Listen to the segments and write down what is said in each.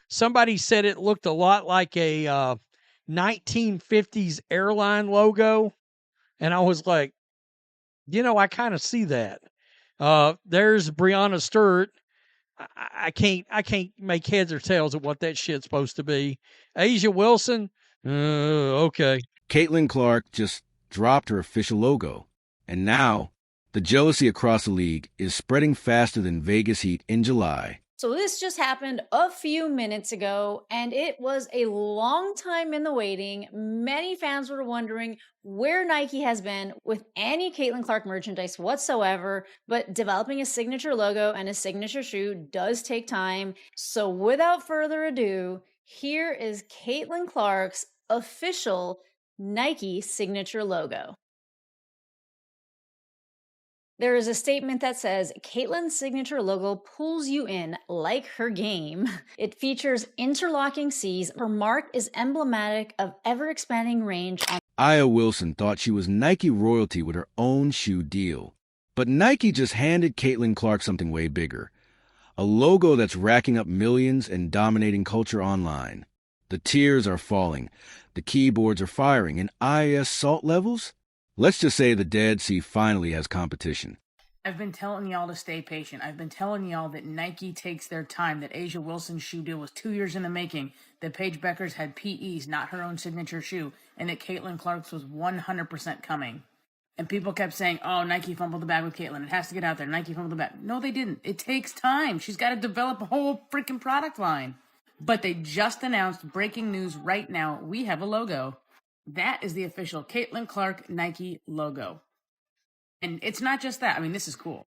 Somebody said it looked a lot like a 1950s airline logo, and I was like, I kind of see that. There's Breonna Stewart. I can't make heads or tails of what that shit's supposed to be. Asia Wilson, okay. Caitlin Clark just dropped her official logo, and now the jealousy across the league is spreading faster than Vegas heat in July. So this just happened a few minutes ago, and it was a long time in the waiting. Many fans were wondering where Nike has been with any Caitlin Clark merchandise whatsoever, but developing a signature logo and a signature shoe does take time. So without further ado, here is Caitlin Clark's official Nike signature logo. There is a statement that says, Caitlin's signature logo pulls you in like her game. It features interlocking C's. Her mark is emblematic of ever-expanding range. Aya Wilson thought she was Nike royalty with her own shoe deal. But Nike just handed Caitlin Clark something way bigger. A logo that's racking up millions and dominating culture online. The tiers are falling. The keyboards are firing. And IIS salt levels? Let's just say the Dead Sea finally has competition. I've been telling y'all to stay patient. I've been telling y'all that Nike takes their time, that Asia Wilson's shoe deal was 2 years in the making, that Paige Beckers had PEs, not her own signature shoe, and that Caitlin Clark's was 100% coming. And people kept saying, oh, Nike fumbled the bag with Caitlin. It has to get out there. Nike fumbled the bag. No, they didn't. It takes time. She's got to develop a whole freaking product line. But they just announced, breaking news right now, we have a logo. That is the official Caitlin Clark Nike logo. And it's not just that. I mean, this is cool.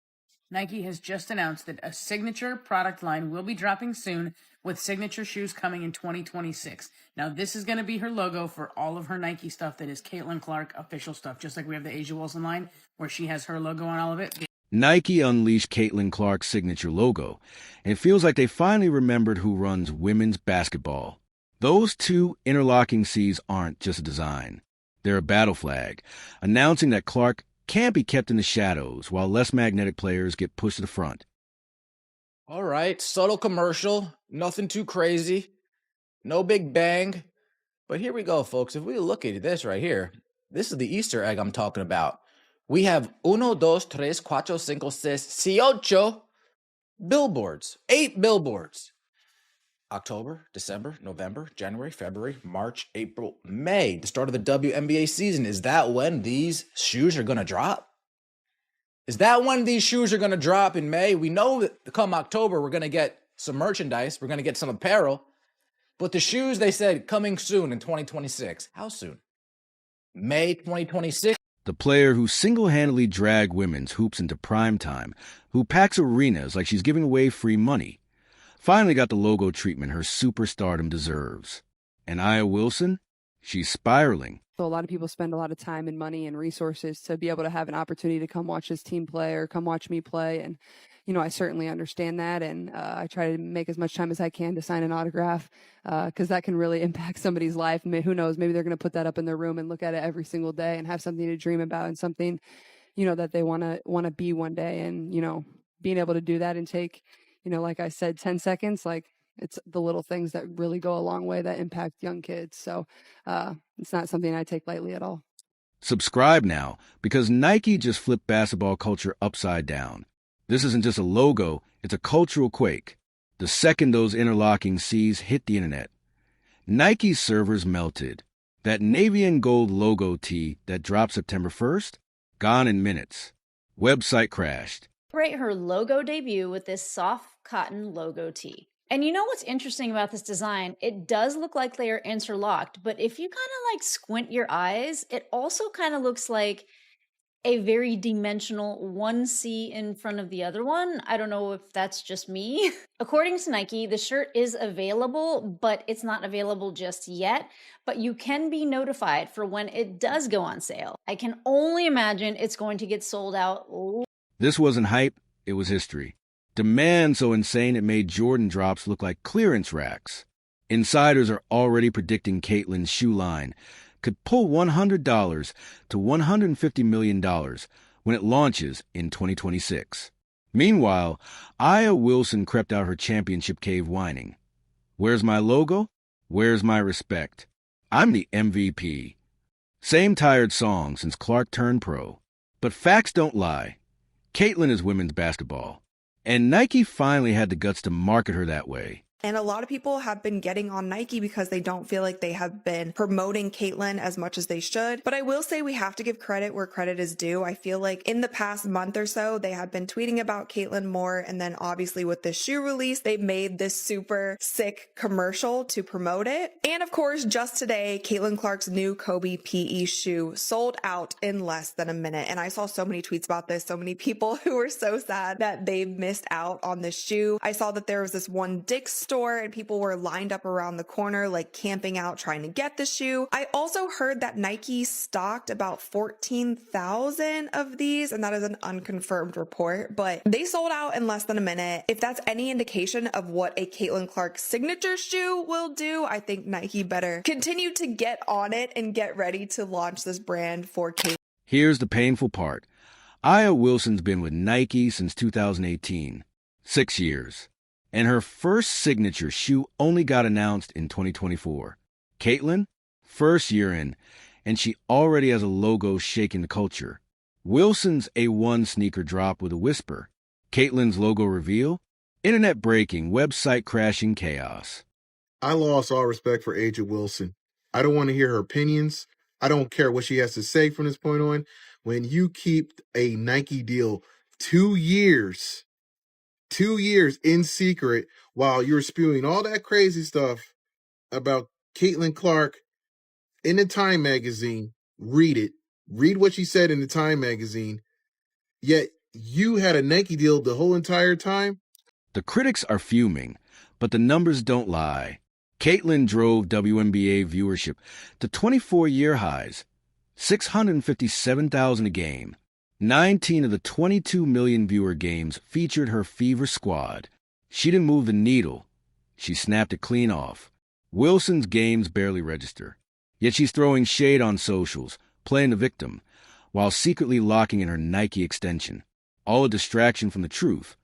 Nike has just announced that a signature product line will be dropping soon with signature shoes coming in 2026. Now, this is going to be her logo for all of her Nike stuff that is Caitlin Clark official stuff, just like we have the Asia Wilson line where she has her logo on all of it. Nike unleashed Caitlin Clark's signature logo, and it feels like they finally remembered who runs women's basketball. Those two interlocking C's aren't just a design. They're a battle flag, announcing that Clark can't be kept in the shadows while less magnetic players get pushed to the front. All right, subtle commercial, nothing too crazy, no big bang. But here we go, folks. If we look at this right here, this is the Easter egg I'm talking about. We have 1, 2, 3, 4, 5, 6, 8 billboards, 8 billboards. October, December, November, January, February, March, April, May, the start of the WNBA season. Is that when these shoes are going to drop? Is that when these shoes are going to drop in May? We know that come October, we're going to get some merchandise. We're going to get some apparel. But the shoes, they said, coming soon in 2026. How soon? May 2026? The player who single-handedly dragged women's hoops into prime time, who packs arenas like she's giving away free money, finally got the logo treatment her superstardom deserves. And Aya Wilson? She's spiraling. So a lot of people spend a lot of time and money and resources to be able to have an opportunity to come watch this team play or come watch me play. And, I certainly understand that. And I try to make as much time as I can to sign an autograph because that can really impact somebody's life. Who knows? Maybe they're going to put that up in their room and look at it every single day and have something to dream about and something, that they want to be one day. And, being able to do that and take, like I said, 10 seconds, like it's the little things that really go a long way that impact young kids. So it's not something I take lightly at all. Subscribe now, because Nike just flipped basketball culture upside down. This isn't just a logo, it's a cultural quake. The second those interlocking C's hit the internet, Nike's servers melted. That navy and gold logo tee that dropped September 1st, gone in minutes. Website crashed. Celebrate her logo debut with this soft cotton logo tee. And what's interesting about this design? It does look like they are interlocked, but if you kind of like squint your eyes, it also kind of looks like a very dimensional one C in front of the other one. I don't know if that's just me. According to Nike, the shirt is available, but it's not available just yet. But you can be notified for when it does go on sale. I can only imagine it's going to get sold out. This wasn't hype, it was history. Demand so insane it made Jordan drops look like clearance racks. Insiders are already predicting Caitlin's shoe line could pull $100 to $150 million when it launches in 2026. Meanwhile, Aya Wilson crept out her championship cave whining. Where's my logo? Where's my respect? I'm the MVP. Same tired song since Clark turned pro. But facts don't lie. Caitlin is women's basketball. And Nike finally had the guts to market her that way. And a lot of people have been getting on Nike because they don't feel like they have been promoting Caitlin as much as they should. But I will say we have to give credit where credit is due. I feel like in the past month or so, they have been tweeting about Caitlin more. And then obviously with this shoe release, they made this super sick commercial to promote it. And of course, just today, Caitlin Clark's new Kobe PE shoe sold out in less than a minute. And I saw so many tweets about this, so many people who were so sad that they missed out on this shoe. I saw that there was this one Dick's store and people were lined up around the corner, like camping out, trying to get the shoe. I also heard that Nike stocked about 14,000 of these, and that is an unconfirmed report, but they sold out in less than a minute. If that's any indication of what a Caitlin Clark signature shoe will do, I think Nike better continue to get on it and get ready to launch this brand for Caitlin. Here's the painful part. Aya Wilson's been with Nike since 2018. 6 years. And her first signature shoe only got announced in 2024. Caitlin, first year in, and she already has a logo shaking the culture. Wilson's A1 sneaker drop with a whisper. Caitlin's logo reveal. Internet breaking, website crashing chaos. I lost all respect for A'ja Wilson. I don't want to hear her opinions. I don't care what she has to say from this point on. When you keep a Nike deal 2 years in secret while you're spewing all that crazy stuff about Caitlin Clark in the Time magazine, read it. Read what she said in the Time magazine. Yet you had a Nike deal the whole entire time. The critics are fuming, but the numbers don't lie. Caitlin drove WNBA viewership to 24-year highs, 657,000 a game. 19 of the 22 million viewer games featured her Fever squad. She didn't move the needle. She snapped it clean off. Wilson's games barely register. Yet she's throwing shade on socials, playing the victim, while secretly locking in her Nike extension. All a distraction from the truth.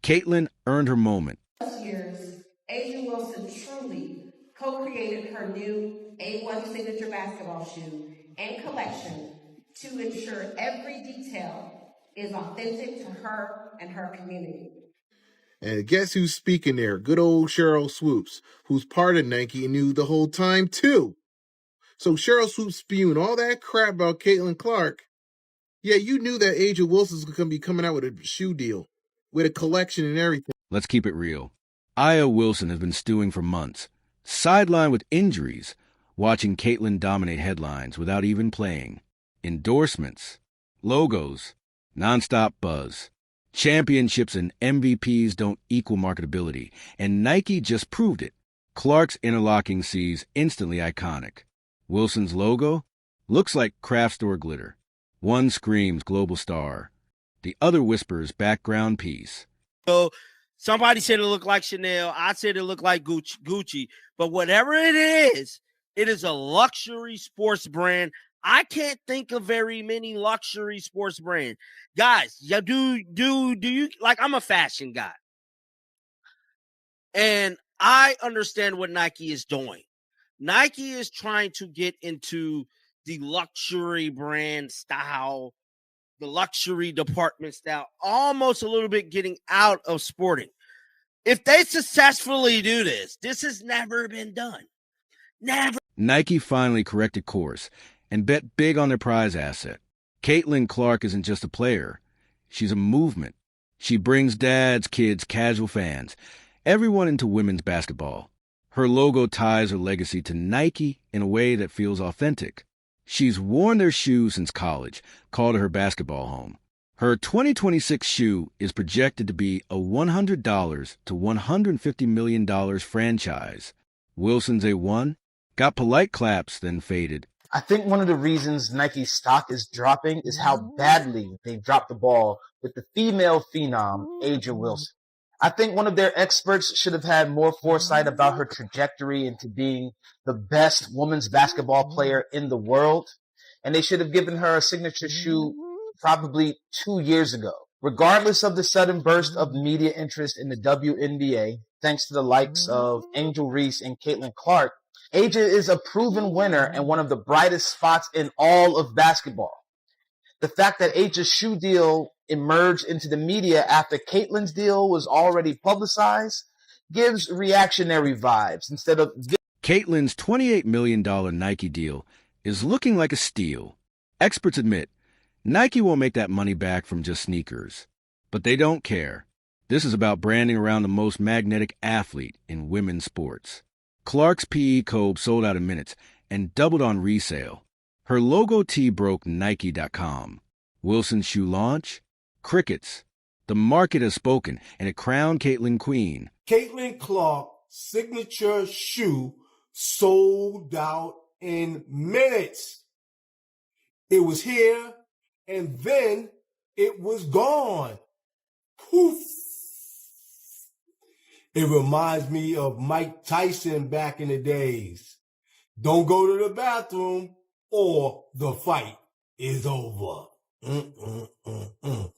Caitlin earned her moment. Years, A'ja Wilson truly co-created her new A1 signature basketball shoe and collection to ensure every detail is authentic to her and her community. And guess who's speaking there? Good old Cheryl Swoops, who's part of Nike and knew the whole time too. So Cheryl Swoops spewing all that crap about Caitlin Clark. Yeah, you knew that A'ja Wilson's going to be coming out with a shoe deal, with a collection and everything. Let's keep it real. Aya Wilson has been stewing for months, sidelined with injuries, watching Caitlin dominate headlines without even playing. Endorsements, logos, nonstop buzz. Championships and MVPs don't equal marketability, and Nike just proved it. Clark's interlocking C's instantly iconic. Wilson's logo looks like craft store glitter. One screams global star. The other whispers background piece. So somebody said it looked like Chanel. I said it looked like Gucci. But whatever it is a luxury sports brand. I can't think of very many luxury sports brands. Guys, yeah, do you like, I'm a fashion guy. And I understand what Nike is doing. Nike is trying to get into the luxury brand style, the luxury department style, almost a little bit getting out of sporting. If they successfully do this has never been done. Never. Nike finally corrected course and bet big on their prize asset. Caitlin Clark isn't just a player. She's a movement. She brings dads, kids, casual fans, everyone into women's basketball. Her logo ties her legacy to Nike in a way that feels authentic. She's worn their shoes since college, called her basketball home. Her 2026 shoe is projected to be a $100 to $150 million franchise. Wilson's A1 got polite claps, then faded. I think one of the reasons Nike's stock is dropping is how badly they dropped the ball with the female phenom, A'ja Wilson. I think one of their experts should have had more foresight about her trajectory into being the best women's basketball player in the world, and they should have given her a signature shoe probably 2 years ago. Regardless of the sudden burst of media interest in the WNBA, thanks to the likes of Angel Reese and Caitlin Clark, Asia is a proven winner and one of the brightest spots in all of basketball. The fact that Asia's shoe deal emerged into the media after Caitlin's deal was already publicized gives reactionary vibes instead of... Caitlin's $28 million Nike deal is looking like a steal. Experts admit Nike won't make that money back from just sneakers. But they don't care. This is about branding around the most magnetic athlete in women's sports. Clark's PE Kobe sold out in minutes and doubled on resale. Her logo tee broke Nike.com. Wilson's shoe launch? Crickets. The market has spoken, and it crowned Caitlin queen. Caitlin Clark's signature shoe sold out in minutes. It was here, and then it was gone. Poof. It reminds me of Mike Tyson back in the days. Don't go to the bathroom or the fight is over.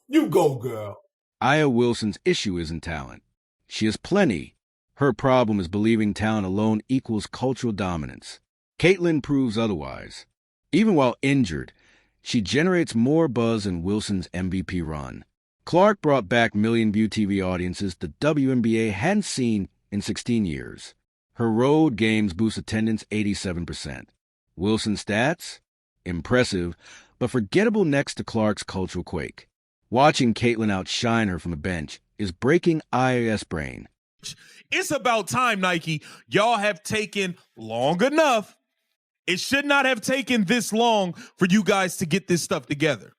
You go, girl. Aya Wilson's issue isn't talent. She has plenty. Her problem is believing talent alone equals cultural dominance. Caitlin proves otherwise. Even while injured, she generates more buzz than Wilson's MVP run. Clark brought back million-view TV audiences the WNBA hadn't seen in 16 years. Her road games boost attendance 87%. Wilson's stats? Impressive, but forgettable next to Clark's cultural quake. Watching Caitlin outshine her from the bench is breaking IAS brain. It's about time, Nike. Y'all have taken long enough. It should not have taken this long for you guys to get this stuff together.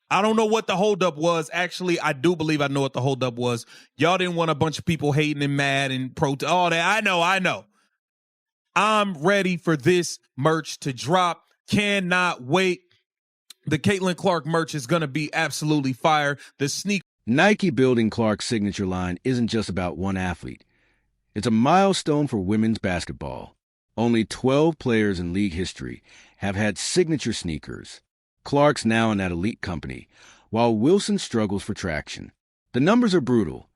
I don't know what the holdup was. Actually, I do believe I know what the holdup was. Y'all didn't want a bunch of people hating and mad and all that. I know. I'm ready for this merch to drop. Cannot wait. The Caitlin Clark merch is going to be absolutely fire. The sneak. Nike building Clark's signature line isn't just about one athlete. It's a milestone for women's basketball. Only 12 players in league history have had signature sneakers. Clark's now in that elite company, while Wilson struggles for traction. The numbers are brutal.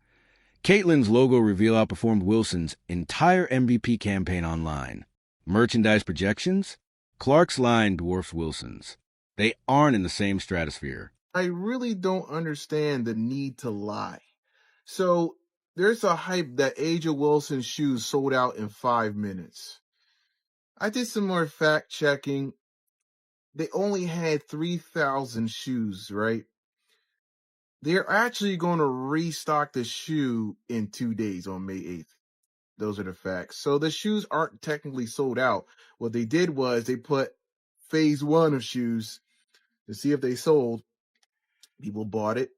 Caitlin's logo reveal outperformed Wilson's entire MVP campaign online. Merchandise projections? Clark's line dwarfs Wilson's. They aren't in the same stratosphere. I really don't understand the need to lie. So there's a hype that Asia Wilson's shoes sold out in 5 minutes. I did some more fact checking. They only had 3,000 shoes, right? They're actually going to restock the shoe in 2 days on May 8th. Those are the facts. So the shoes aren't technically sold out. What they did was they put phase 1 of shoes to see if they sold. People bought it.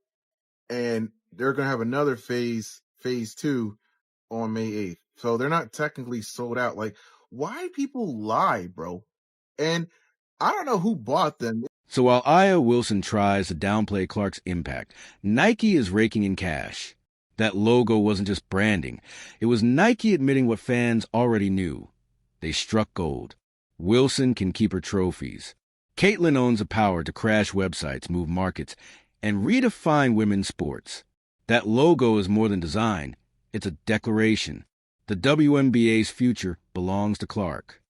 And they're going to have another phase 2 on May 8th. So they're not technically sold out. Like, why people lie, bro? And I don't know who bought them. So while Aya Wilson tries to downplay Clark's impact, Nike is raking in cash. That logo wasn't just branding. It was Nike admitting what fans already knew. They struck gold. Wilson can keep her trophies. Caitlin owns the power to crash websites, move markets, and redefine women's sports. That logo is more than design. It's a declaration. The WNBA's future belongs to Clark.